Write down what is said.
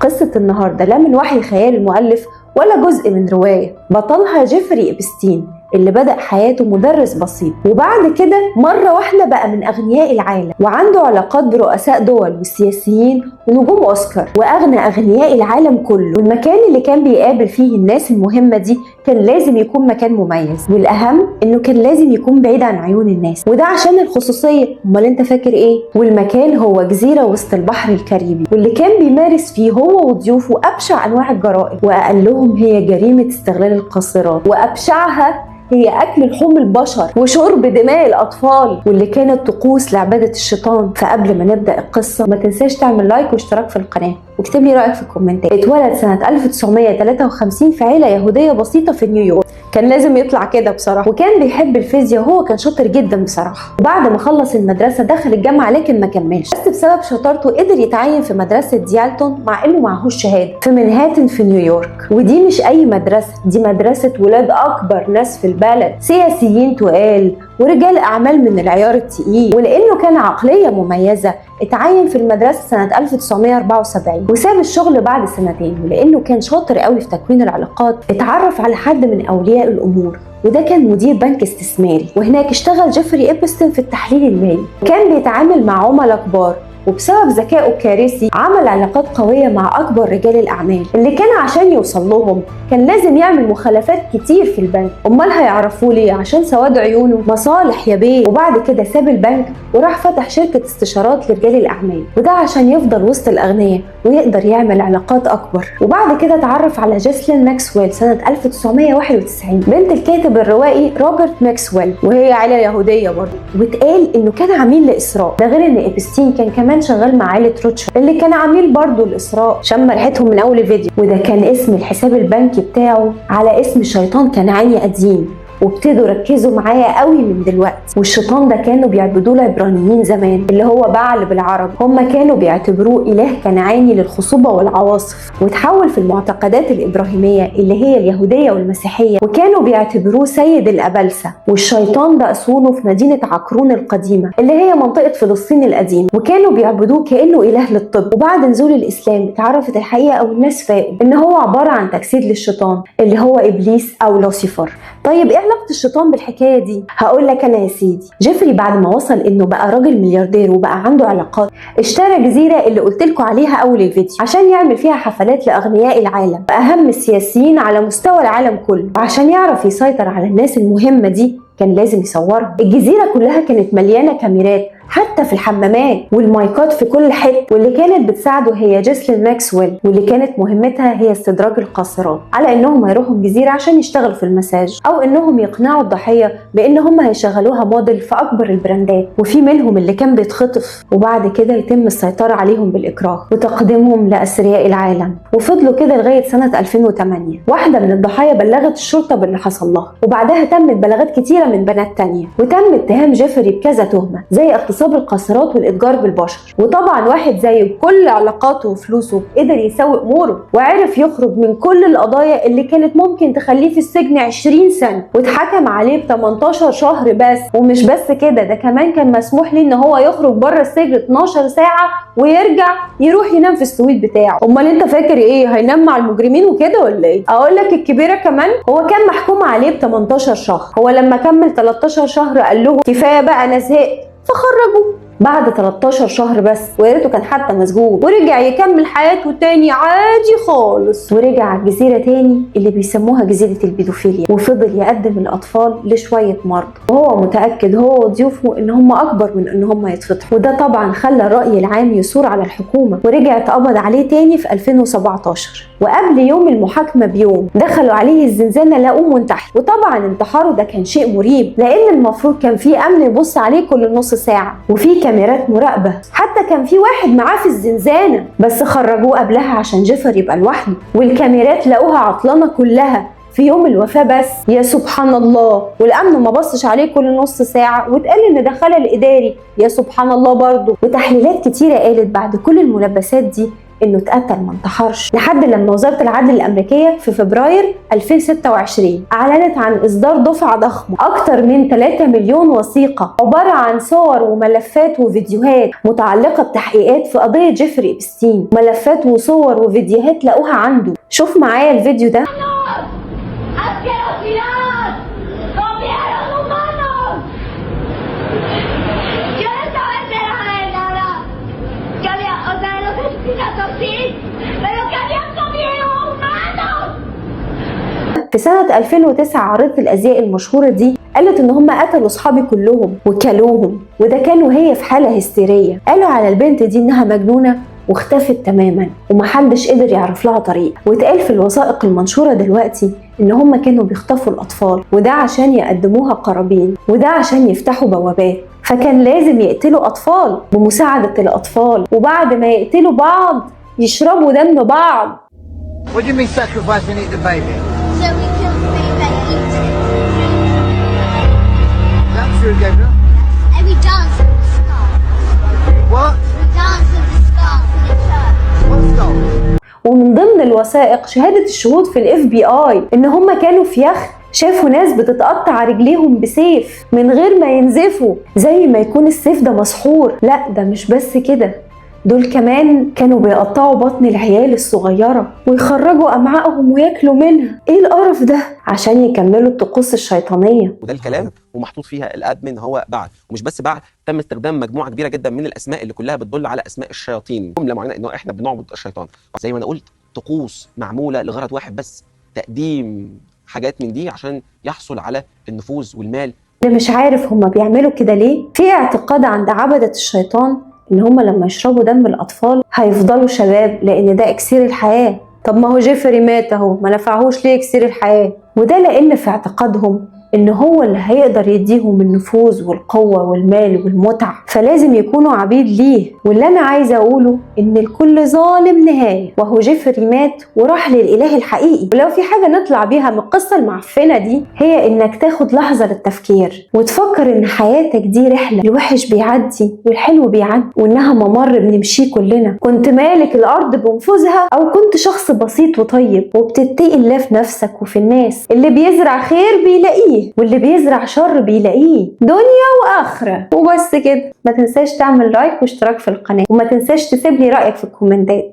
قصة النهاردة لا من وحي خيال المؤلف ولا جزء من رواية. بطلها جيفري إبستين اللي بدأ حياته مدرس بسيط، وبعد كده مرة واحدة بقى من أغنياء العالم، وعنده علاقات برؤساء دول والسياسيين ونجوم أوسكار وأغنى أغنياء العالم كله. والمكان اللي كان بيقابل فيه الناس المهمة دي كان لازم يكون مكان مميز، والأهم إنه كان لازم يكون بعيد عن عيون الناس، وده عشان الخصوصية. أمال أنت فاكر إيه؟ والمكان هو جزيرة وسط البحر الكاريبي، واللي كان بيمارس فيه هو وضيوفه أبشع أنواع الجرائم، وأقلهم هي جريمة استغلال القاصرات، وأبشعها هي أكل لحوم البشر وشرب دماء الأطفال، واللي كانت طقوس لعبادة الشيطان. فقبل ما نبدأ القصة ما تنساش تعمل لايك واشتراك في القناة واكتب لي رأيك في الكومنتات. اتولد سنة 1953 في عيلة يهودية بسيطة في نيويورك. كان لازم يطلع كده بصراحة، وكان بيحب الفيزياء وهو كان شاطر جدا بصراحة. وبعد ما خلص المدرسة دخل الجامعة لكن ما كملش، بس بسبب شطارته قدر يتعين في مدرسة ديالتون مع انه معهوش شهادة في منهاتن في نيويورك. ودي مش اي مدرسة، دي مدرسة ولاد اكبر ناس في البلد، سياسيين تقال ورجال اعمال من العيار التقيل. ولانه كان عقلية مميزة اتعين في المدرسة سنة 1974 وساب الشغل بعد سنتين. ولانه كان شاطر قوي في تكوين العلاقات اتعرف على حد من اولياء الامور، وده كان مدير بنك استثماري، وهناك اشتغل جيفري إبستين في التحليل المالي. كان بيتعامل مع عملاء كبار، وبسبب ذكائه الكارثي عمل علاقات قوية مع أكبر رجال الأعمال اللي كان عشان يوصل لهم كان لازم يعمل مخالفات كتير في البنك. أمال هيعرفوا ليه؟ عشان سواد عيونه مصالح يا بيه. وبعد كده ساب البنك وراح فتح شركة استشارات لرجال الأعمال، وده عشان يفضل وسط الأغنياء ويقدر يعمل علاقات أكبر. وبعد كده اتعرف على جيسلين ماكسويل سنة 1991 بنت الكاتب الروائي روبرت ماكسويل، وهي عائلة يهودية برضه. واتقال إنه كان عميل لإسراء، ده غير إن إبستين كمان شغال مع عائلة روتشارد اللي كان عميل برضه لإسراء. شم ريحتهم من أول الفيديو. وده كان اسم الحساب البنكي بتاعه على اسم شيطان كنعاني قديم، وابتدوا ركزوا معايا قوي من دلوقتي. والشيطان ده كانوا بيعبدوه العبرانيين زمان، اللي هو بعل بالعربي. هم كانوا بيعتبروه إله كنعاني للخصوبة والعواصف، وتحول في المعتقدات الإبراهيمية اللي هي اليهودية والمسيحية، وكانوا بيعتبروه سيد الأبلسة. والشيطان ده أصوله في مدينة عقرون القديمة اللي هي منطقة فلسطين القديمة، وكانوا بيعبدوه كأنه إله للطب. وبعد نزول الإسلام اتعرفت الحقيقة أو الناس فاقوا إن هو عبارة عن تجسيد للشيطان اللي هو إبليس أو لوسيفر. طيب ايه علاقة الشيطان بالحكاية دي؟ هقول لك انا يا سيدي. جيفري بعد ما وصل انه بقى راجل ملياردير وبقى عنده علاقات، اشترى جزيرة اللي قلت لكم عليها اول الفيديو عشان يعمل فيها حفلات لاغنياء العالم واهم السياسيين على مستوى العالم كله. وعشان يعرف يسيطر على الناس المهمة دي كان لازم يصورهم. الجزيرة كلها كانت مليانة كاميرات حتى في الحمامات، والمايكات في كل حته. واللي كانت بتساعده هي جيسلين ماكسويل، واللي كانت مهمتها هي استدراج القاصرات على انهم هيروحوا الجزيره عشان يشتغلوا في المساج، او انهم يقنعوا الضحيه بان هم هيشغلوها موديل في اكبر البراندات. وفي منهم اللي كان بيتخطف وبعد كده يتم السيطره عليهم بالاكراه وتقديمهم لاثرياء العالم. وفضلوا كده لغايه سنه 2008. واحده من الضحايا بلغت الشرطه باللي حصل لها، وبعدها تمت بلاغات كتيره من بنات تانية، وتم اتهام جيفري بكذا تهمه زي اغتصاب القاصرات والاتجار بالبشر. وطبعا واحد زيه بكل علاقاته وفلوسه قدر يسوي اموره وعرف يخرج من كل القضايا اللي كانت ممكن تخليه في السجن 20 سنه، واتحكم عليه ب 18 شهر بس. ومش بس كده، ده كمان كان مسموح ليه ان هو يخرج بره السجن 12 ساعه ويرجع يروح ينام في السويت بتاعه. امال انت فاكر ايه؟ هينام مع المجرمين وكده ولا ايه؟ اقول لك الكبيره كمان، هو كان محكوم عليه ب 18 شهر. هو لما كمل 13 شهر قال له كفايه بقى انا زهقت فخرجوه بعد 13 شهر بس، ويا ريته كان حتى مسجون، ورجع يكمل حياته تاني عادي خالص. ورجع على الجزيره تاني اللي بيسموها جزيره البيدوفيليا، وفضل يقدم الاطفال لشويه مرضى، وهو متاكد هو وضيوفه ان هم اكبر من ان هم يتفتحوا. وده طبعا خلى الراي العام يثور على الحكومه، ورجع اتقبض عليه تاني في 2017. وقبل يوم المحاكمه بيوم دخلوا عليه الزنزانه لقوه منتحر. وطبعا انتحاره ده كان شيء مريب، لان المفروض كان في امن يبص عليه كل نص ساعه، وفي كاميرات مراقبه، حتى كان في واحد معاه في الزنزانه، بس خرجوه قبلها عشان جيفري يبقى لوحده. والكاميرات لقوها عطلانه كلها في يوم الوفاه بس. يا سبحان الله. والامن ما بصش عليه كل نص ساعه، واتقال ان ده خلل اداري. يا سبحان الله برضه. وتحليلات كتيره قالت بعد كل الملبسات دي انه اتقتل ما انتحرش، لحد لما وزارة العدل الامريكية في فبراير 2026 اعلنت عن اصدار دفعة ضخمة اكتر من 3 مليون وثيقة عبارة عن صور وملفات وفيديوهات متعلقة بتحقيقات في قضية جيفري إبستين، ملفات وصور وفيديوهات لقوها عنده. شوف معايا الفيديو ده. في سنة 2009 عارضة الأزياء المشهورة دي قالت إن هم قتلوا صحابي كلهم وكلوهم، وده كان وهي في حالة هستيرية. قالوا على البنت دي إنها مجنونة واختفت تماما ومحدش قدر يعرف لها طريق. واتقال في الوثائق المنشورة دلوقتي إن هم كانوا بيخطفوا الأطفال، وده عشان يقدموها قرابين، وده عشان يفتحوا بوابات. فكان لازم يقتلوا أطفال بمساعدة الأطفال، وبعد ما يقتلوا بعض يشربوا دم بعض. What do you mean sacrifice and eat the baby? So we killed the baby and eat it. That's true, Gabriel. And we dance with the skull. What? We dance with the skull in the church. What skull? ومن ضمن الوثائق شهادة الشهود في FBI إن هم كانوا في يخت شافوا ناس بتتقطع رجليهم بسيف من غير ما ينزفوا، زي ما يكون السيف ده مسحور. لا ده مش بس كده، دول كمان كانوا بيقطعوا بطن العيال الصغيرة ويخرجوا أمعائهم وياكلوا منها. ايه القرف ده؟ عشان يكملوا الطقوس الشيطانية. وده الكلام ومحطوط فيها الادمن هو بعد، ومش بس بعد، تم استخدام مجموعه كبيره جدا من الاسماء اللي كلها بتدل على اسماء الشياطين، جمله معينه انه احنا بنعبد الشيطان. زي ما انا قلت طقوس معموله لغرض واحد بس، تقديم حاجات من دي عشان يحصل على النفوذ والمال. اللي مش عارف هما بيعملوا كده ليه؟ في اعتقاد عند عبدة الشيطان ان هما لما يشربوا دم الاطفال هيفضلوا شباب لان ده اكسير الحياة. طب ما هو جيفري مات اهو، ما نفعهوش ليه اكسير الحياة؟ وده لان في اعتقادهم ان هو اللي هيقدر يديهم النفوذ والقوة والمال والمتعة، فلازم يكونوا عبيد ليه. واللي انا عايزة اقوله ان الكل ظالم نهاية، وهو جيفري مات وراح للاله الحقيقي. ولو في حاجة نطلع بيها من القصة المعفنة دي هي انك تاخد لحظة للتفكير وتفكر ان حياتك دي رحلة، الوحش بيعدي والحلو بيعدي، وانها ممر بنمشيه كلنا. كنت مالك الارض بنفوذها او كنت شخص بسيط وطيب وبتتقي الله في نفسك وفي الناس. اللي بيزرع خير بيلاقيه، واللي بيزرع شر بيلاقيه، دنيا واخره. وبس كده. ما تنساش تعمل لايك واشتراك في القناه، وما تنساش تسيب لي رايك في الكومنتات.